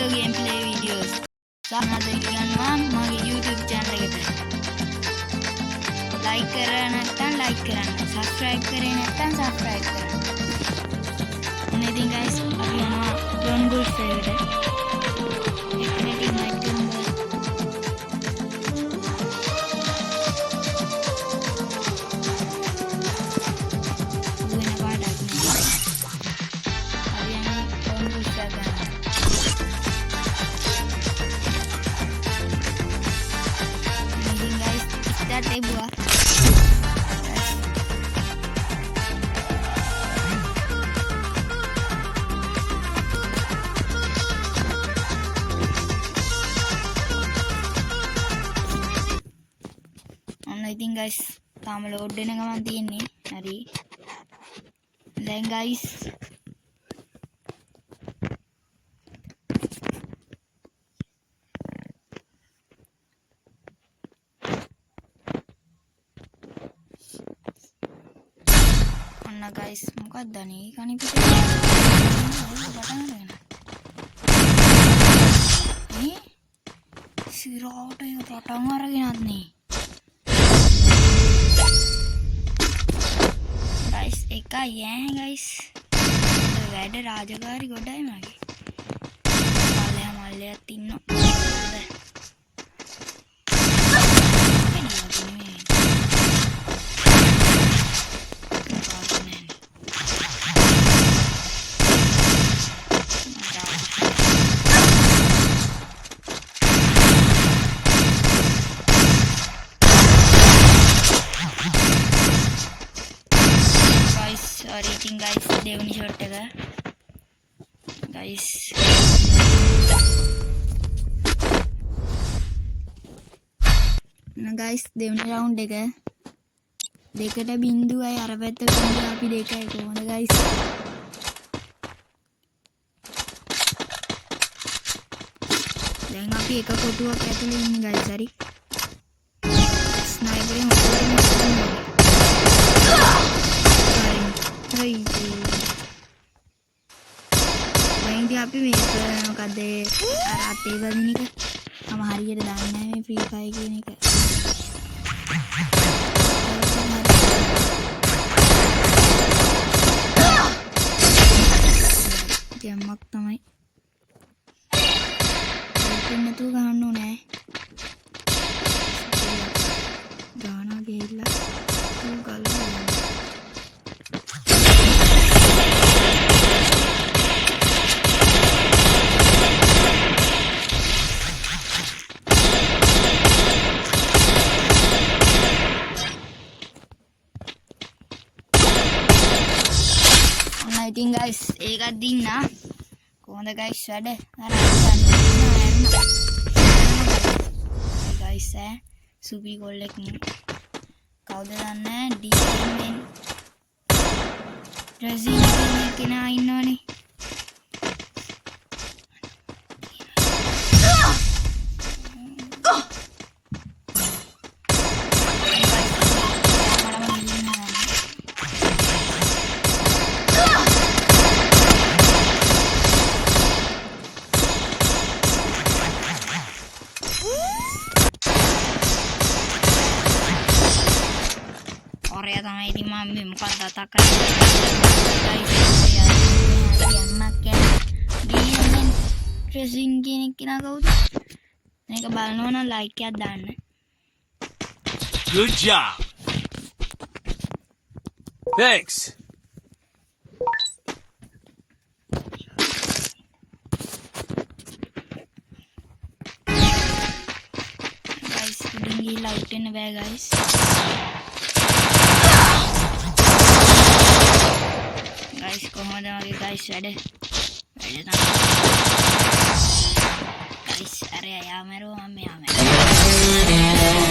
video gameplay videos. සාමාන්‍ය කියනවා මගේ YouTube channel එකට. like කරලා නැත්නම් like කරන්න. subscribe කරේ නැත්නම් subscribe කරන්න. and ඉතින් guys අපි යනවා Don Gulf එකට. එක්කෙනෙක් invite කරමු. Tay buah. I think guys, තාම load වෙන ගමන් තියෙන්නේ. හරි. දැන් guys guys මොකක්ද අනේ කණි පිට නේ සිරාට ඒ පටන් අරගෙනත් නේ guys එකයි ඈ guys වැඩ රාජකාරි ගොඩයි මගේ මල්ලයක් ඉන්නවා guys දෙවෙනි shot එක guys guys දෙවෙනි round එක 2-0යි අර පැත්ත බින්දුව අපි 2යි කොහොමද guys දැන් අපි එක කොටුවක් ඇතුලේ ඉන්නේ guys හරි ස්නයිපරෙන් Yang අපි මේක මොකද අර අතේ වදින එක මම හරියට දන්නේ නැහැ මේ ෆ්‍රී ෆයර් කියන එක ගැම්මක් තමයි ඒක නතු ගන්න ඕනේ ගානා ගිහිල්ලා ගල්ලා I think guys ඒකත් දින්න කොහොමද guys වැඩ අර guys සුපි ගෝල් එක කවුද දන්නේ DMN රෙසින් කෙනා ඉන්නවනේ Korea sama ini mami muka datakan guys ya makan dia men dressing gini kena kau tuh ini kebalno like ya dan good job thanks guys tinggi lautin be guys guys කොහොමද වගේ guys වැඩ තමයි guys අර යාමරෝ මම යාමරෝ